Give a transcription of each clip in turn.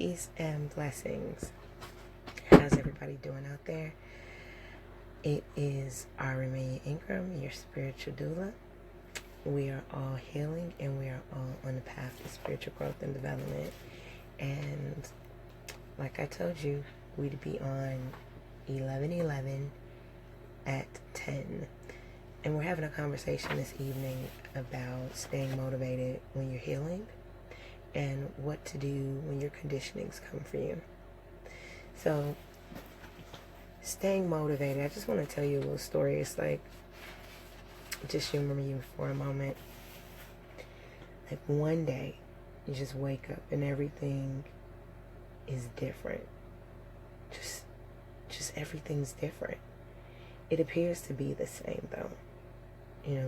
Peace and blessings. How's everybody doing out there? It is Aramea Ingram, your spiritual doula. We are all healing and we are all on the path to spiritual growth and development. And like I told you, we'd be on 11/11 at 10. And we're having a conversation this evening about staying motivated when you're healing and what to do when your conditionings come for you. So, staying motivated, I just want to tell you a little story. It's like, just humor me for a moment. Like one day, you just wake up and everything is different. Just everything's different. It appears to be the same though,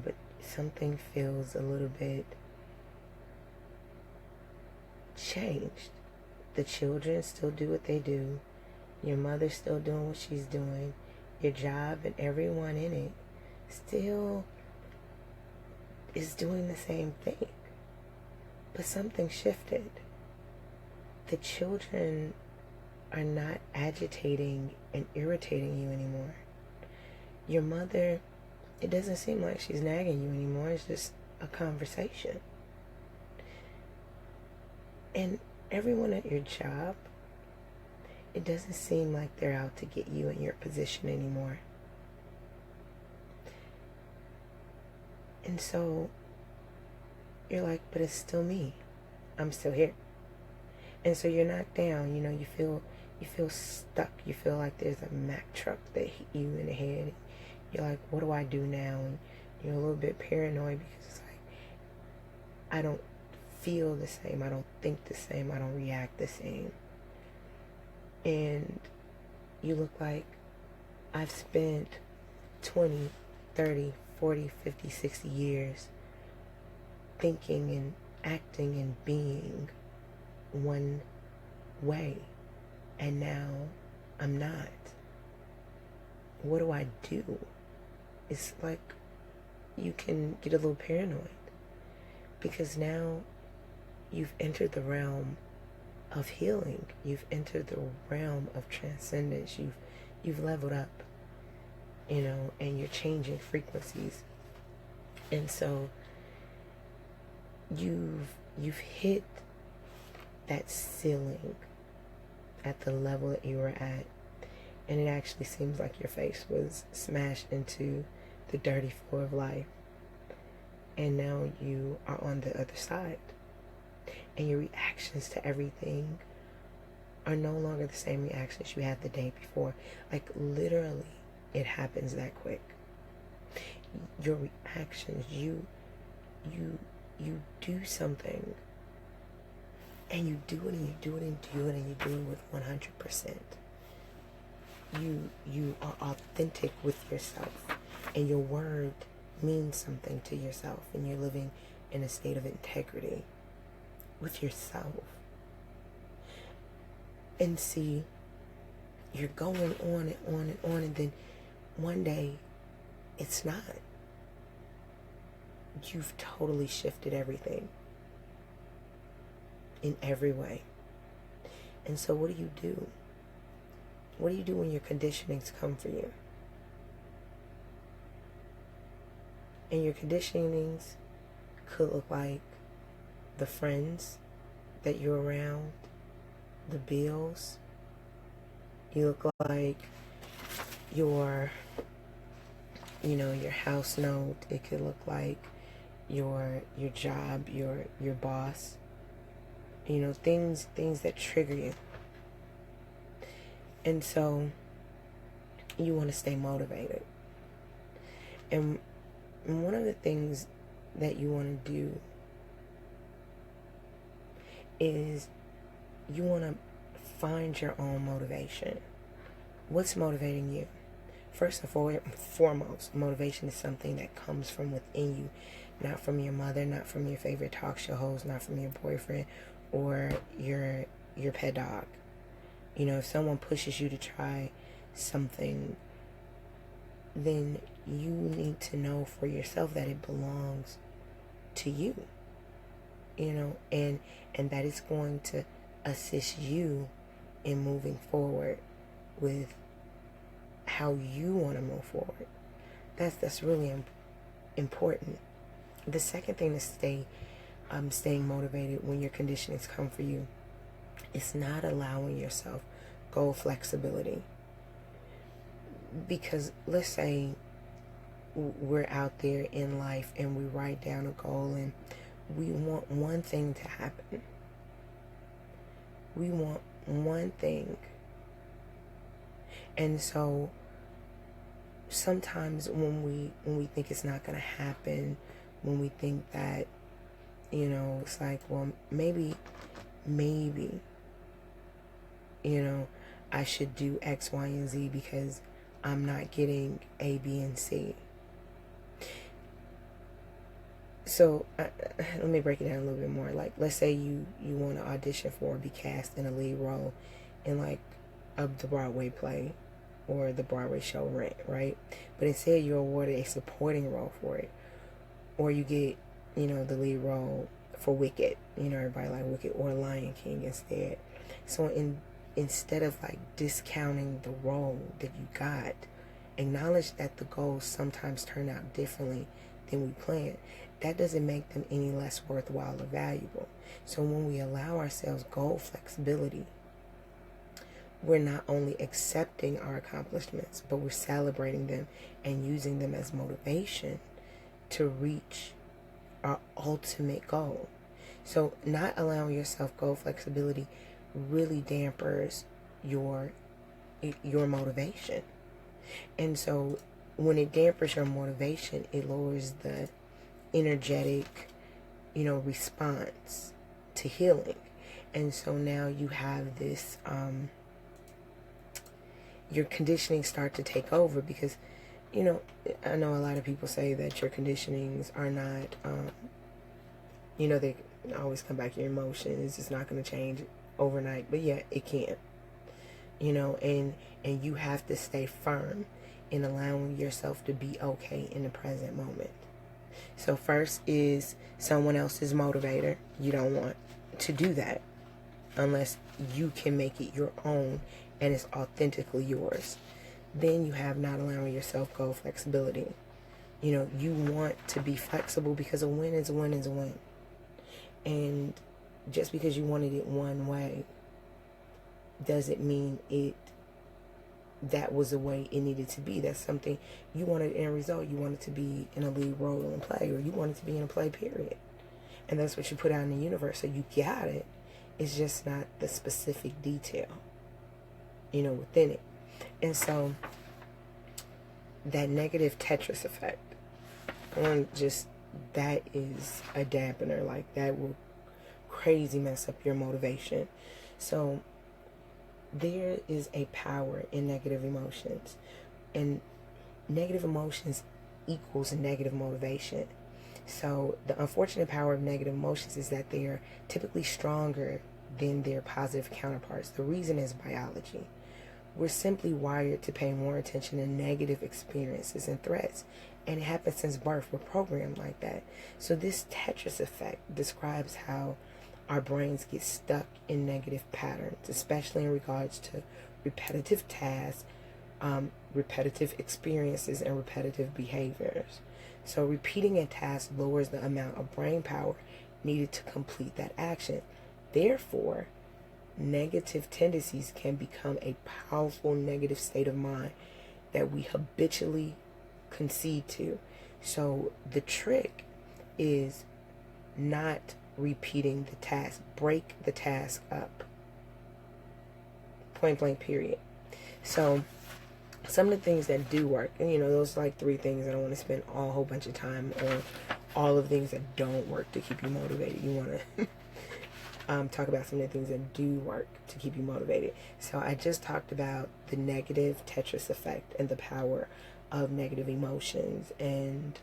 but something feels a little bit changed. The children still do what they do. Your mother's still doing what she's doing. Your job and everyone in it still is doing the same thing. But something shifted. The children are not agitating and irritating you anymore. Your mother, it doesn't seem like she's nagging you anymore. It's just a conversation. And everyone at your job, it doesn't seem like they're out to get you in your position anymore. And so you're like, but it's still me. I'm still here. And so you're knocked down, you feel stuck. You feel like there's a Mack truck that hit you in the head. You're like, what do I do now? And you're a little bit paranoid because it's like, I don't feel the same. I don't think the same. I don't react the same. And you look like, I've spent 20, 30, 40, 50, 60 years thinking and acting and being one way. And now I'm not. What do I do? It's like you can get a little paranoid because now you've entered the realm of healing. You've entered the realm of transcendence. You've leveled up, and you're changing frequencies. And so you've hit that ceiling at the level that you were at, and it actually seems like your face was smashed into the dirty floor of life. And now you are on the other side. And your reactions to everything are no longer the same reactions you had the day before. Like literally, it happens that quick. Your reactions, you do something, and you do it, and you do it, and do it, and you do it with 100%. You are authentic with yourself, and your word means something to yourself, and you're living in a state of integrity with yourself. And see, you're going on and on and on, and then one day it's not. You've totally shifted everything in every way. And so what do you do? What do you do when your conditionings come for you? And your conditionings could look like the friends that you're around, the bills. You look like your house note. It could look like your job, your boss. Things that trigger you. And so you want to stay motivated. And one of the things that you want to do is you want to find your own motivation. What's motivating you? First and foremost, motivation is something that comes from within you, not from your mother, not from your favorite talk show host, not from your boyfriend or your pet dog. If someone pushes you to try something, then you need to know for yourself that it belongs to you. And that it's going to assist you in moving forward with how you want to move forward. That's really important. The second thing to staying motivated when your conditionings come for you is not allowing yourself goal flexibility. Because let's say we're out there in life and we write down a goal and we want one thing to happen. We want one thing. And so sometimes when we think it's not going to happen, when we think that, it's like, well, maybe, I should do X, Y, and Z because I'm not getting A, B, and C. So let me break it down a little bit more. Like, let's say you want to audition for or be cast in a lead role in like the Broadway play or the Broadway show Rent, right? But instead you're awarded a supporting role for it, or you get the lead role for Wicked. Everybody like Wicked, or Lion King instead. So instead of like discounting the role that you got, acknowledge that the goals sometimes turn out differently than we planned. That doesn't make them any less worthwhile or valuable. So when we allow ourselves goal flexibility, we're not only accepting our accomplishments, but we're celebrating them and using them as motivation to reach our ultimate goal. So not allowing yourself goal flexibility really dampers your motivation. And so when it dampers your motivation, it lowers the energetic, response to healing. And so now you have this, your conditioning start to take over because, I know a lot of people say that your conditionings are not, they always come back to your emotions. It's not going to change overnight, but yeah, it can, and you have to stay firm in allowing yourself to be okay in the present moment. So first is someone else's motivator. You don't want to do that unless you can make it your own and it's authentically yours. Then you have not allowing yourself goal flexibility. You want to be flexible because a win is a win is a win. And just because you wanted it one way doesn't mean that was the way it needed to be. That's something you wanted in a result. You wanted to be in a lead role in a play, or you wanted to be in a play, period. And that's what you put out in the universe. So you got it. It's just not the specific detail, within it. And so that negative Tetris effect, that is a dampener. Like, that will crazy mess up your motivation. So there is a power in negative emotions, and negative emotions equals negative motivation. So the unfortunate power of negative emotions is that they are typically stronger than their positive counterparts. The reason is biology. We're simply wired to pay more attention to negative experiences and threats, and it happens since birth. We're programmed like that. So this Tetris effect describes how our brains get stuck in negative patterns, especially in regards to repetitive tasks, repetitive experiences, and repetitive behaviors. So repeating a task lowers the amount of brain power needed to complete that action. Therefore, negative tendencies can become a powerful negative state of mind that we habitually concede to. So the trick is not repeating the task. Break the task up. Point blank, period. So some of the things that do work, and those are like 3 things. I don't want to spend a whole bunch of time on all of the things that don't work to keep you motivated. You want to talk about some of the things that do work to keep you motivated. So I just talked about the negative Tetris effect and the power of negative emotions and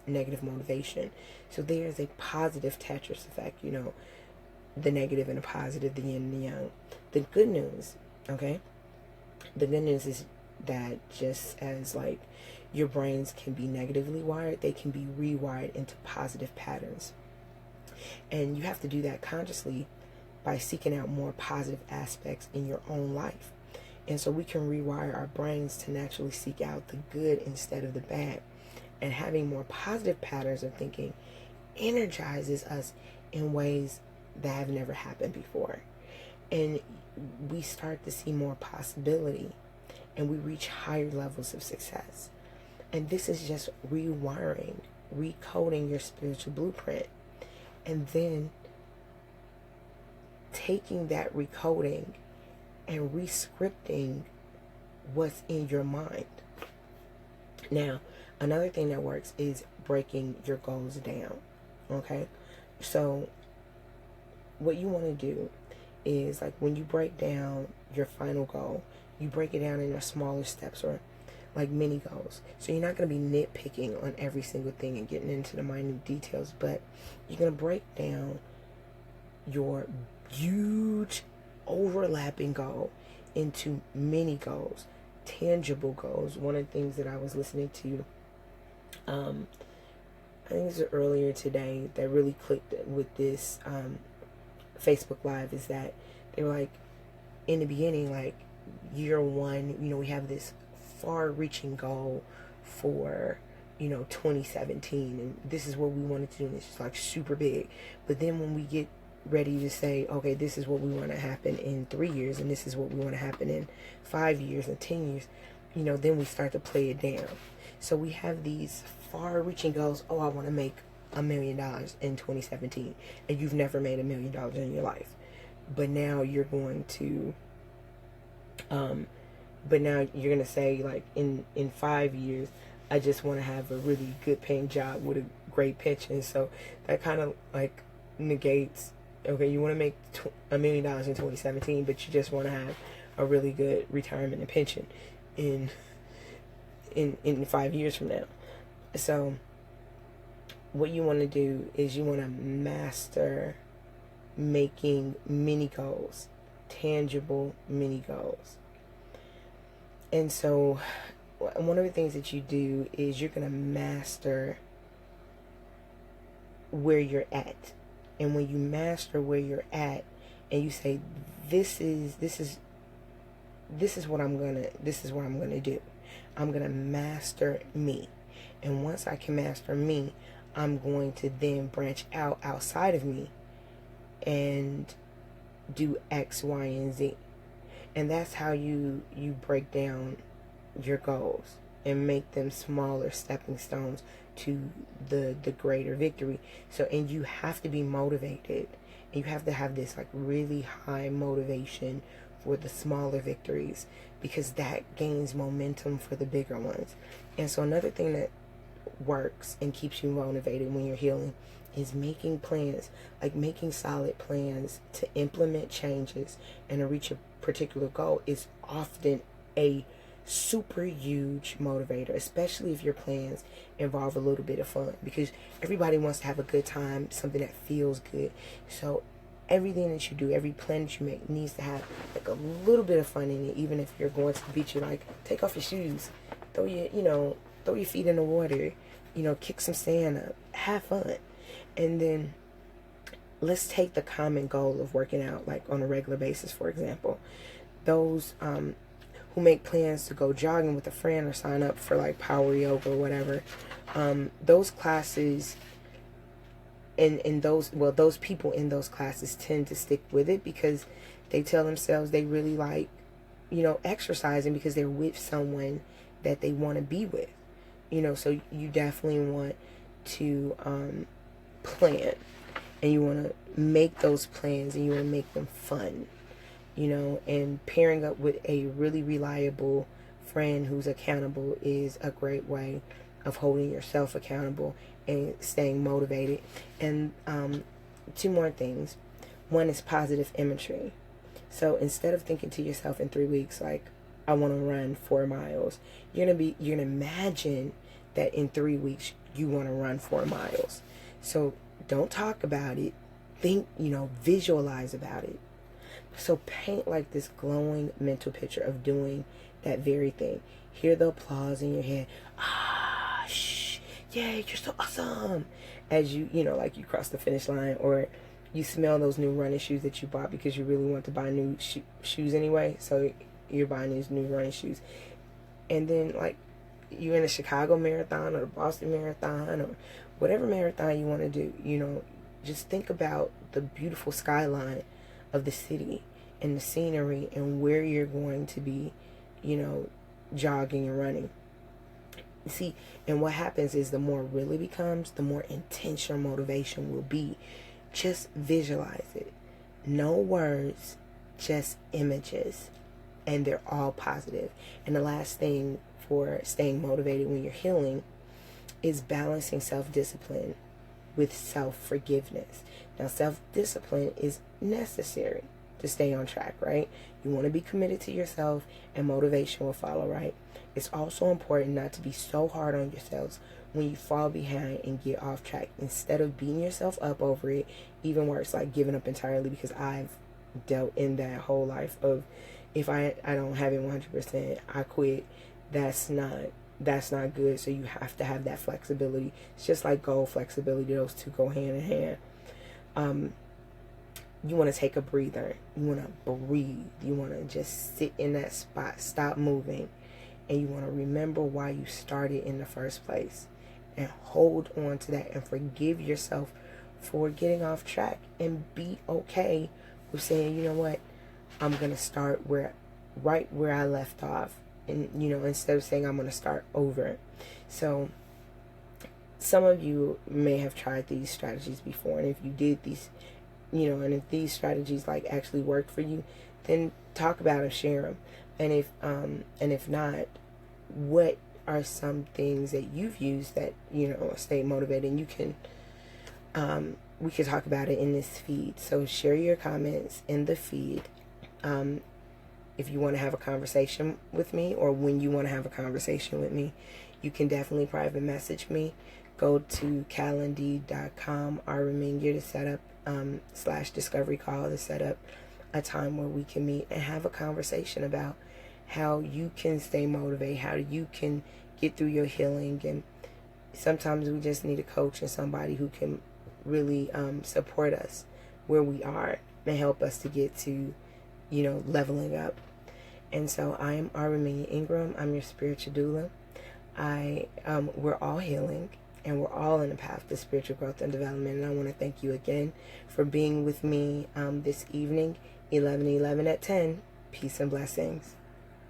negative motivation. So there's a positive Tetris effect, the negative and the positive, the yin and the yang. The good news, okay? The good news is that just as like your brains can be negatively wired, they can be rewired into positive patterns. And you have to do that consciously by seeking out more positive aspects in your own life. And so we can rewire our brains to naturally seek out the good instead of the bad. And having more positive patterns of thinking energizes us in ways that have never happened before. And we start to see more possibility, and we reach higher levels of success. And this is just rewiring, recoding your spiritual blueprint, and then taking that recoding and rescripting what's in your mind. Now, another thing that works is breaking your goals down. Okay? So, what you want to do is, like, when you break down your final goal, you break it down into smaller steps, or like mini goals. So you're not going to be nitpicking on every single thing and getting into the minute details, but you're going to break down your huge overlapping goal into mini goals, tangible goals. One of the things that I was listening to, I think it was earlier today, that really clicked with this Facebook Live, is that they were like, in the beginning, like year one, we have this far-reaching goal for 2017, and this is what we wanted to do, and it's just like super big. But then when we get ready to say, okay, this is what we want to happen in 3 years, and this is what we want to happen in 5 years and 10 years, then we start to play it down. So we have these far-reaching goals. Oh, I want to make $1 million in 2017, and you've never made $1 million in your life, but now you're going to say, like, in 5 years, I just want to have a really good paying job with a great pension. So that kind of like negates, okay, you want to make $1 million in 2017, but you just want to have a really good retirement and pension in 5 years from now. So what you want to do is you want to master making mini goals, tangible mini goals. And so one of the things that you do is you're going to master where you're at. And when you master where you're at, and you say, this is what I'm going to do. I'm going to master me. And once I can master me, I'm going to then branch out outside of me and do X, Y, and Z. And that's how you break down your goals and make them smaller stepping stones to the greater victory. So, and you have to be motivated. And you have to have this like really high motivation for the smaller victories, because that gains momentum for the bigger ones. And so another thing that works and keeps you motivated when you're healing is making plans, like making solid plans to implement changes and to reach a particular goal is often a super huge motivator, especially if your plans involve a little bit of fun, because everybody wants to have a good time, something that feels good. So everything that you do, every plan that you make needs to have like a little bit of fun in it. Even if you're going to the beach, you're like, take off your shoes, throw your feet in the water, kick some sand up, have fun. And then let's take the common goal of working out, like on a regular basis, for example. Those who make plans to go jogging with a friend or sign up for like power yoga or whatever, those classes and those people in those classes tend to stick with it because they tell themselves they really like, exercising because they're with someone that they want to be with. So you definitely want to plan, and you want to make those plans, and you want to make them fun, and pairing up with a really reliable friend who's accountable is a great way of holding yourself accountable and staying motivated. And 2 more things. One is positive imagery. So instead of thinking to yourself in 3 weeks, like, I want to run 4 miles, you're gonna imagine that in 3 weeks you want to run 4 miles. So don't talk about it. Think, visualize about it. So paint like this glowing mental picture of doing that very thing. Hear the applause in your head. Yay, you're so awesome. As you, like you cross the finish line, or you smell those new running shoes that you bought because you really want to buy new shoes anyway. So you're buying these new running shoes. And then, like, you're in a Chicago marathon or the Boston marathon or whatever marathon you want to do, you know, just think about the beautiful skyline of the city and the scenery and where you're going to be, you know, jogging and running. See, and what happens is the more it really becomes, the more intense your motivation will be. Just visualize it. No words, just images. And they're all positive. And the last thing for staying motivated when you're healing is balancing self-discipline with self-forgiveness. Now, self-discipline is necessary to stay on track, right? You want to be committed to yourself and motivation will follow, right? It's also important not to be so hard on yourselves when you fall behind and get off track. Instead of beating yourself up over it, even worse, like giving up entirely, because I've dealt in that whole life of, if I don't have it 100%, I quit. That's not good. So you have to have that flexibility. It's just like goal flexibility. Those two go hand in hand. You want to take a breather. You want to breathe. You want to just sit in that spot, stop moving, and you want to remember why you started in the first place, and hold on to that and forgive yourself for getting off track, and be okay with saying, you know what, I'm gonna start right where I left off, and you know, instead of saying I'm gonna start over. So some of you may have tried these strategies before, and if you did these, you know, and if these strategies like actually worked for you, then talk about them, share them. And if not, what are some things that you've used that, you know, stay motivated? And you can we could talk about it in this feed. So share your comments in the feed. If you want to have a conversation with me, or when you want to have a conversation with me, you can definitely private message me. Go to calendly.com or Remingio to set up /discovery call to set up a time where we can meet and have a conversation about how you can stay motivated, how you can get through your healing. And sometimes we just need a coach and somebody who can really support us where we are and help us to get to, you know, leveling up. And so I am Armenia Ingram. I'm your spiritual doula. We're all healing, and we're all in a path to spiritual growth and development. And I want to thank you again for being with me this evening, 11/11 at 10. Peace and blessings.